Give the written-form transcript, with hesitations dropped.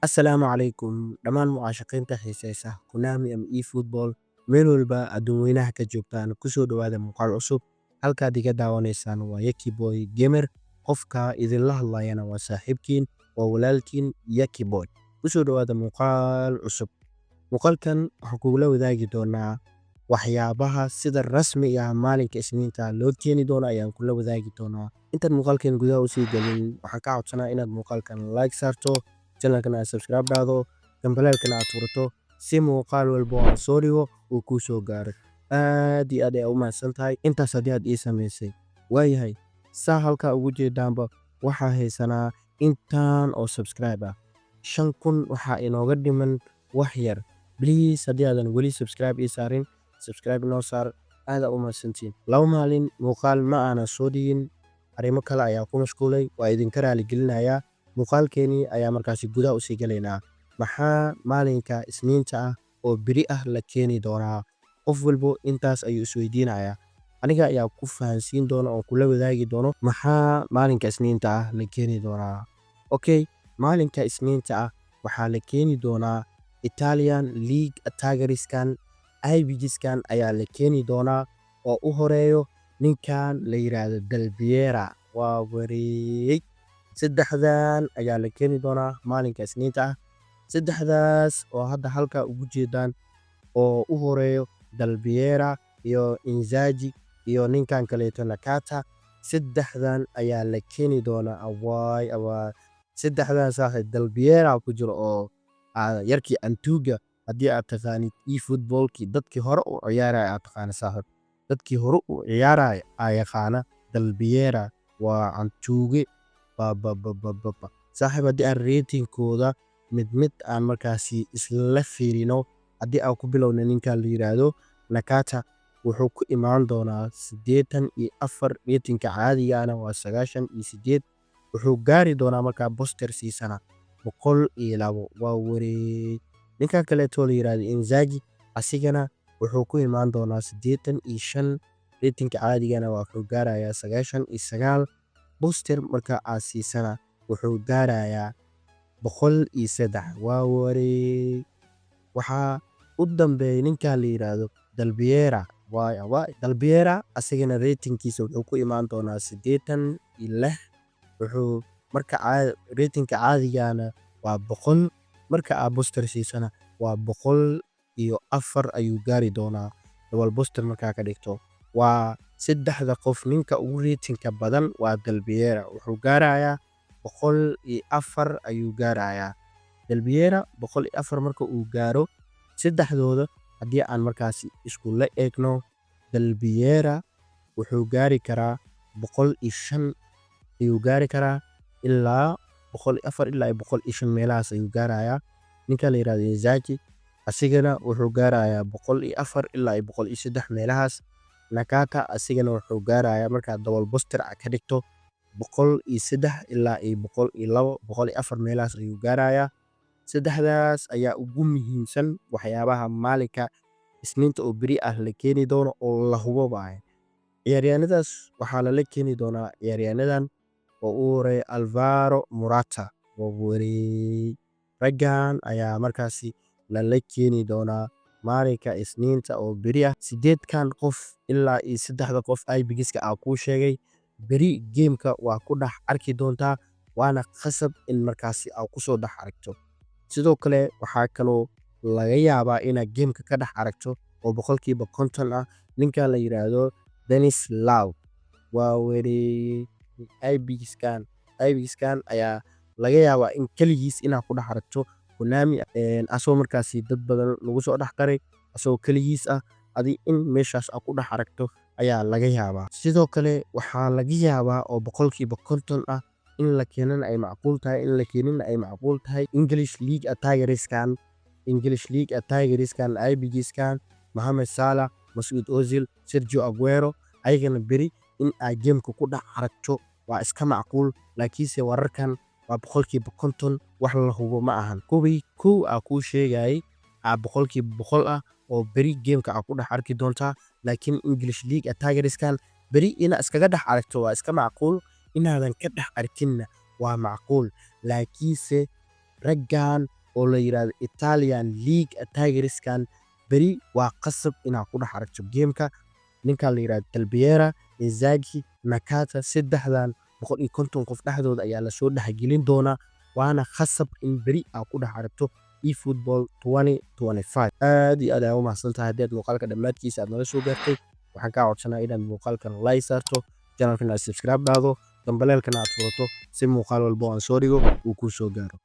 Assalaamu calaykum dhammaan mucaashaqiinta xiiseysa Konami ama eFootball meel walba adduunweynaha ka joogtaan kusoo dhawaada muuqaal cusub halkaad iga daawanaysaan waa Yaki Boy Gamer qofka idinla hadlayana waa saaxiibkiin waa walaalkiin Yaki Boy kusoo dhawaada muuqaal cusub muuqaalkan waxaan kugula wadaagi doonaa waxyaabaha sida rasmiga ah maalinka Isniinta loo keeni doono ayaan kula wadaagi doonaa intaan muuqaalkan gudaha usii galin waxaan ka codsanaa inaad muuqaalkan like saarto channelkan aad subscribe dhahdo gambaleelkana aad furato si muuqaal walba oo aan soo dhigo uu kuu soo gaaro aad iyo aad u mahadsan tahay intaas haddii aad ii samaysay waayahay saa halkaa ugu jeedaanba waxaa haysanaa intaan oo subscribe ah 5,000 waxaa inooga dhiman wax yar please haddii aadan weli subscribe ii saarin subscribe inoo saar aad u mahadsantiin laba maalin muuqaal ma aanan soo dhigin arrimo kale ayaa ku mashquulay waa idinka raali gelinayaa muuqaalkeenii ayaa markaasi gudaha usii galaynaa maxaa maalinka Isniinta ah oo beri ah la keeni doonaa qof walbo intaas ayuu isweydiinayaa aniga ayaa ku fahansiin doona oo kula wadaagi doono maxaa maalinka Isniinta ah la keeni doonaa okay maalinka Isniinta ah waxaa la keeni doonaa Italian League Taageeriskan IBGskan ayaa la keeni doonaa oo u horeeyo ninkan la yiraahdo Del Piero waa wareey saddexdan ayaa la keeni doonaa maalinka Isniinta ah saddexdaas oo hadda halkaa ugu jeedaan oo u horeeyo Del Piero iyo Inzaghi iyo ninkan kaleeto Nakata saddexdan ayaa la keeni doonaa awaay saddexdan saaxiib Del Piero ku jiro oo yarkii Antuga haddii aad taqaanid eFootballkii dadkii hore u ciyaaraya aad taqaana saaxiib dadkii hore u ciyaaraya ayaa yaqaana Del Piero waa Antuge saaxiib haddii aan ratingkooda mid aan markaasi isla fiirino haddii aan ku bilowna ninkan la yiraahdo Nakata wuxuu ku imaan doonaa 84 ratingka caadigana waa 98 wuxuu gaari doonaa markaa booster siisana 102 waa wareey ninkan kaleeto la yiraahdo Inzaghi asigana wuxuu ku imaan doonaa 85 ratingka caadigana wuxuu gaarayaa 99 booster marka aad siisana wuxuu gaarayaa 103 waa wareey waxaa u dambeeyay ninkan la yiraahdo Del Piero Del Piero asigana ratingkiisa wuxuu ku imaan doonaa 86 wuxuu marka ratingka caadigana waa 100 marka aad booster siisana waa 104 ayuu gaari doonaa double booster markaa ka dhigto waa saddexda qof ninka ugu ratingka badan waa Del Piero wuxuu gaarayaa 104 ayuu gaarayaa Del Piero 104 marka uu gaaro saddexdooda haddii aan markaasi isku la eegno Del Piero wuxuu gaari karaa 105 ayuu gaari karaa ilaa 104 ilaa 105 meelahaas ayuu gaarayaa ninka la yiraahdo Inzaghi asigana wuxuu gaarayaa 104 ilaa 103 meelahaas Nakata asigana wuxuu gaarayaa markaa double booster ka dhigto 103 ilaa 102 104 meelahaas ayuu gaarayaa saddexdaas ayaa ugu muhiimsan waxyaabaha maalinka Isniinta oo beri ah la keeni doono oo la hubo baa ciyaaryahanadaas waxaa la keeni doonaa ciyaaryahanan oo u horeeya Alvaro Morata waa wareey raggan ayaa markaasi la keeni doonaa maalinka Isniinta oo beri ah 8kan qof ilaa 3 qof IBGska aan kuu sheegay beri gameka waa ku dhex arki doontaa waana khasab in markaasi aad ku soo dhex aragto sidoo kale waxaa kaloo laga yaabaa inaad gameka ka dhex aragto oo 50% ah ninkan la yiraahdo Denis Lau waa wareey IBGskan ayaa laga yaabaa in kaligiis inaad ku dhex aragto Konami asoo markaasi dad badan lagu soo dhex qaray asoo kaligiis ah adi in meeshaas aad ku dhex aragto ayaa laga yaabaa sidoo kale waxaa laga yaabaa oo 50% ah in la keenana ay macquul tahay in la keenina ay macquul tahay English League Taageeriskan IBGskan Mohamed Salah Mesut Ozil Sergio Aguero ayagana beri in aad gameka ku dhex aragto waa iska macquul laakiinse wararkan waa 50% wax la hubo ma ahan kow aa kuu sheegayay 100% ah oo beri gameka aad ku dhex arki doontaa laakiin English League Taageeriskan beri ina iskaga dhex aragto waa iska macquul inaadan ka dhex arkinna waa macquul laakiinse raggan oo la yiraahdo Italian League Tigreskan beri waa qasab inaad ku dhex aragto gameka ninkan la yiraahdo Talbiera, Inzaghi, Nakata saddexdan 150 qof dhexdooda ayaa la soo dhaxgelin doonaa waana khasab in beri aad ku dhex aragto eFootball 2025 aad iyo aad u mahadsantahay haddii aad muuqaalka dhammaadkiisa aad nala soo gaartay waxaan kaa codsanayaa inaad muuqaalkan like saarto channelkan aad subscribe dhahdo dambaleelkana aad furato si muuqaal walba oo aan soo dhigo uu kuu soo gaaro